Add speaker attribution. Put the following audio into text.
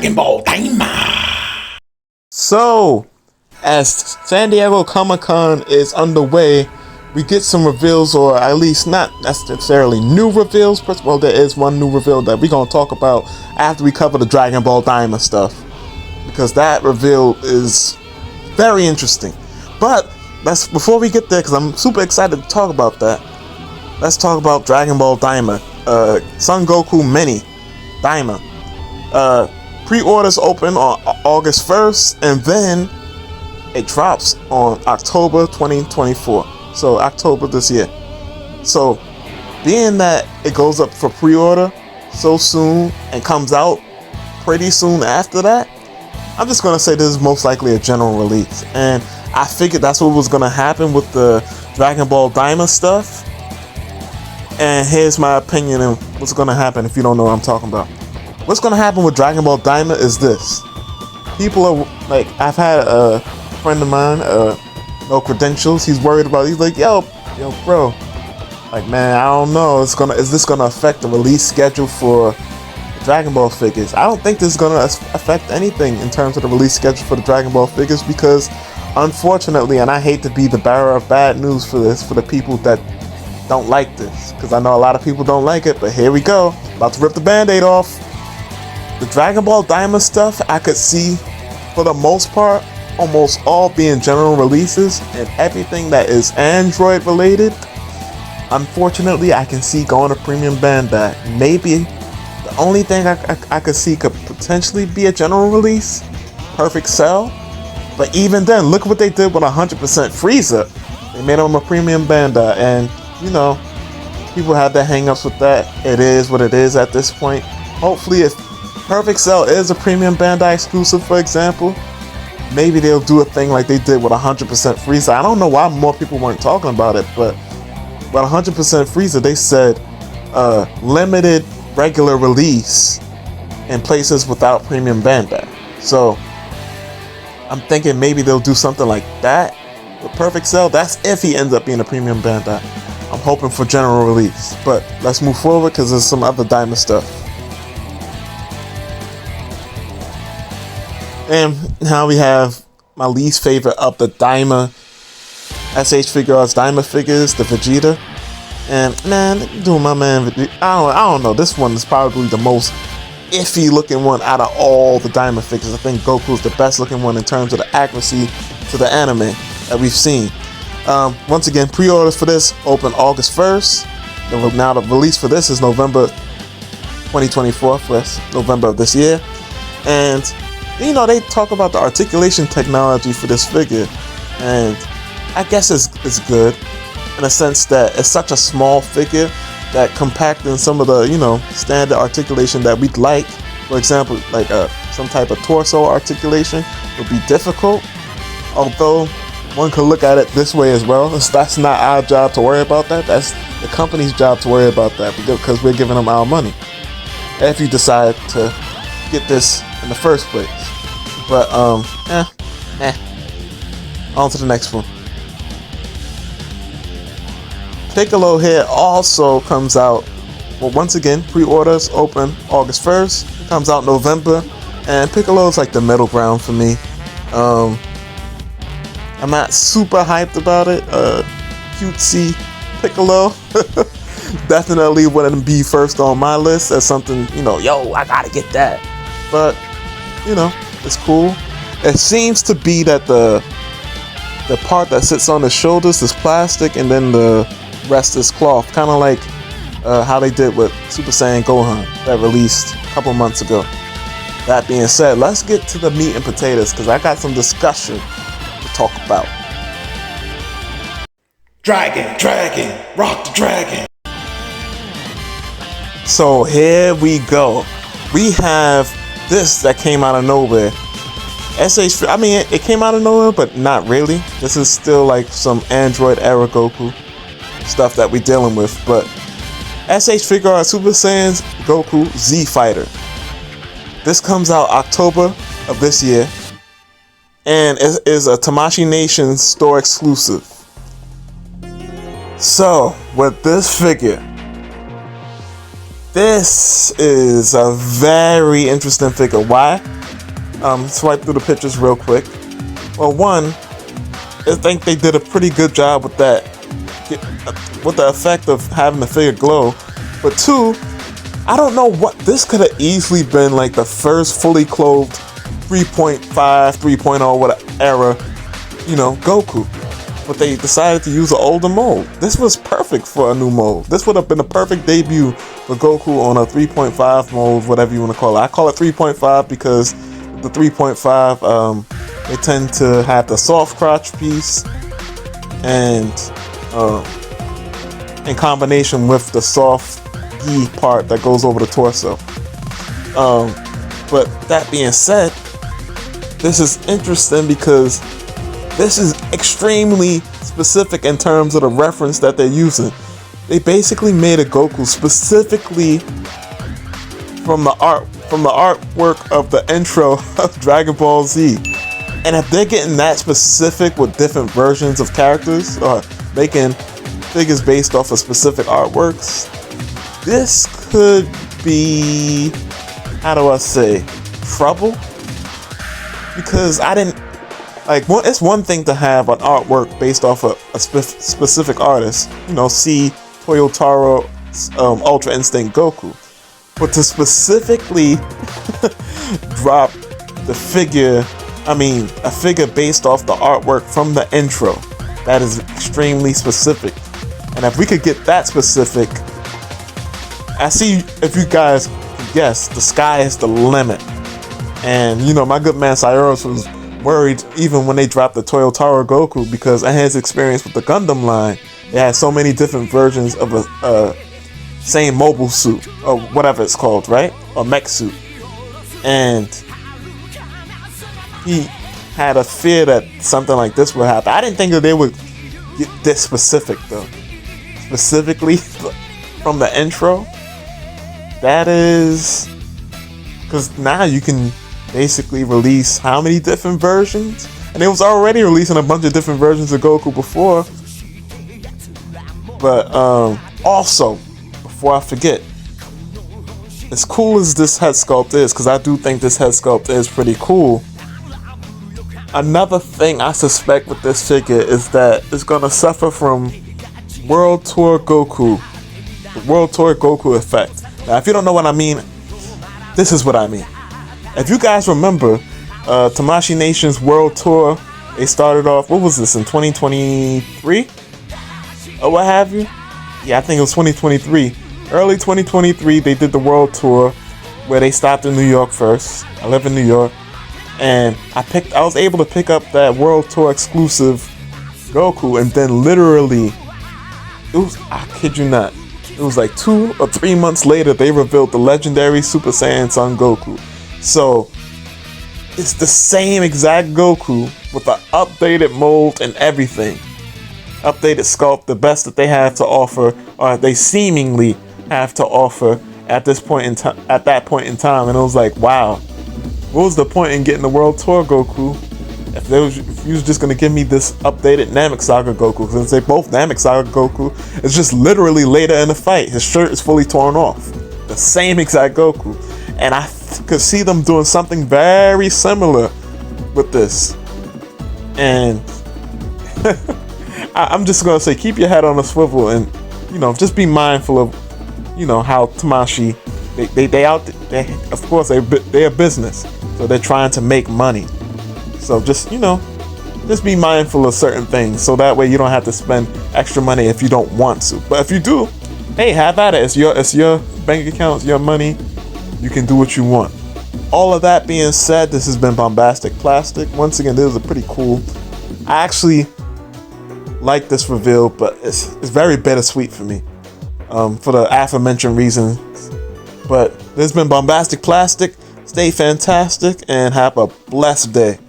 Speaker 1: Dragon Ball daima.
Speaker 2: So, as San Diego Comic-Con is underway, we get some reveals, or at least not necessarily new reveals. Well, there is one new reveal that we're going to talk about after we cover the Dragon Ball Daima stuff, because that reveal is very interesting. But before we get there, because I'm super excited to talk about that, let's talk about Dragon Ball Daima, Son Goku Mini Daima. Pre-orders open on August 1st, and then it drops on October 2024. So October this year. So being that it goes up for pre-order so soon and comes out pretty soon after that, I'm just gonna say this is most likely a general release. And I figured that's what was gonna happen with the Dragon Ball Daima stuff. And here's my opinion on what's gonna happen if you don't know what I'm talking about. What's gonna happen with Dragon Ball Daima is this. People are like, I've had a friend of mine, no credentials, he's worried about, he's like, yo bro, like, man, I don't know, is this gonna affect the release schedule for Dragon Ball figures? I don't think this is gonna affect anything in terms of the release schedule for the Dragon Ball figures, because unfortunately, and I hate to be the bearer of bad news for this, for the people that don't like this, because I know a lot of people don't like it, but here we go, about to rip the band-aid off. The Dragon Ball Daima stuff, I could see, for the most part, almost all being general releases, and everything that is Android related, unfortunately, I can see going to Premium Bandai. Maybe the only thing I could see could potentially be a general release, Perfect Cell. But even then, look what they did with 100% Frieza. They made them a Premium Bandai, and you know, people have their hang-ups with that. It is what it is at this point. Hopefully, if Perfect Cell is a Premium Bandai exclusive, for example, maybe they'll do a thing like they did with 100% Frieza. I don't know why more people weren't talking about it, but with 100% Frieza, they said limited regular release in places without Premium Bandai. So I'm thinking maybe they'll do something like that with Perfect Cell. That's if he ends up being a Premium Bandai. I'm hoping for general release. But let's move forward, because there's some other Daima stuff. And now we have my least favorite of the Daima, S.h.Figuarts Daima figures, the Vegeta. And man, doing my man Vegeta, I don't know, this one is probably the most iffy looking one out of all the Daima figures. I think Goku is the best looking one in terms of the accuracy to the anime that we've seen. Once again, pre-orders for this open August 1st. Now the release for this is November 2024, November of this year. And you know, they talk about the articulation technology for this figure, and I guess it's good in a sense that it's such a small figure that compacting some of the, you know, standard articulation that we'd like, for example, like some type of torso articulation, would be difficult. Although one could look at it this way as well. That's not our job to worry about that. That's the company's job to worry about that, because we're giving them our money if you decide to get this in the first place. But on to the next one. Piccolo here also comes out, well, once again, pre-orders open August 1st, it comes out November, and Piccolo is like the middle ground for me. I'm not super hyped about it. Cutesy Piccolo definitely wouldn't be first on my list as something, you know, yo, I gotta get that. But you know, it's cool. It seems to be that the part that sits on the shoulders is plastic, and then the rest is cloth, kind of like how they did with Super Saiyan Gohan that released a couple months ago. That being said, let's get to the meat and potatoes, because I got some discussion to talk about.
Speaker 1: Dragon, rock the dragon.
Speaker 2: So here we go. We have this that came out of nowhere. I mean, it came out of nowhere, but not really. This is still like some Android era Goku stuff that we're dealing with. But S.h.Figuarts Super Saiyan Goku Z Fighter. This comes out October of this year, and it is a Tamashii Nation store exclusive. So with this figure, This is a very interesting figure. Why? Swipe through the pictures real quick. Well, one, I think they did a pretty good job with that, with the effect of having the figure glow. But two, I don't know what, this could have easily been like the first fully clothed 3.5, 3.0 what era, Goku. But they decided to use an older mold. This was perfect for a new mold. This would have been a perfect debut for Goku on a 3.5 mold, whatever you want to call it. I call it 3.5 because the 3.5, they tend to have the soft crotch piece and in combination with the soft gi part that goes over the torso. But that being said, this is interesting because this is extremely specific in terms of the reference that they're using. They basically made a Goku specifically from the artwork of the intro of Dragon Ball Z. And if they're getting that specific with different versions of characters or making figures based off of specific artworks, this could be, how do I say, trouble? Because it's one thing to have an artwork based off of a specific artist, see Toyotaro's Ultra Instinct Goku. But to specifically drop the figure, a figure based off the artwork from the intro, that is extremely specific. And if we could get that specific, I see if you guys can guess, the sky is the limit. And my good man Cyrus was worried even when they dropped the Toyotaro Goku, because in his experience with the Gundam line, they had so many different versions of a same mobile suit or whatever it's called, right? Or mech suit. And he had a fear that something like this would happen. I didn't think that they would get this specific though. Specifically from the intro. That is because now you can basically release how many different versions? And it was already releasing a bunch of different versions of Goku before. But also, before I forget, as cool as this head sculpt is, because I do think this head sculpt is pretty cool, another thing I suspect with this figure is that it's going to suffer from World Tour Goku. The World Tour Goku effect. Now, if you don't know what I mean, this is what I mean. If you guys remember, Tamashii Nation's World Tour, they started off, what was this, in 2023? Or what have you? Yeah, I think it was 2023. Early 2023, they did the World Tour, where they stopped in New York first. I live in New York. And I was able to pick up that World Tour exclusive Goku, and then literally, I kid you not, it was like 2 or 3 months later, they revealed the legendary Super Saiyan Son Goku. So, it's the same exact Goku with an updated mold and everything. Updated sculpt, the best that they have to offer, or they seemingly have to offer at this point in time. At that point in time, and it was like, wow, what was the point in getting the World Tour Goku if you was just gonna give me this updated Namek Saga Goku? Since they both Namek Saga Goku, it's just literally later in the fight, his shirt is fully torn off. The same exact Goku, and I could see them doing something very similar with this. And I'm just gonna say, keep your head on a swivel, and just be mindful of how Tamashii, they of course they're a business, so they're trying to make money. So just be mindful of certain things, so that way you don't have to spend extra money if you don't want to. But if you do, hey, have at it. It's your bank account, it's your money. You can do what you want. All of that being said, this has been Bombastic Plastic. Once again, this is a pretty cool. I actually like this reveal, but it's very bittersweet for me, for the aforementioned reasons. But this has been Bombastic Plastic. Stay fantastic and have a blessed day.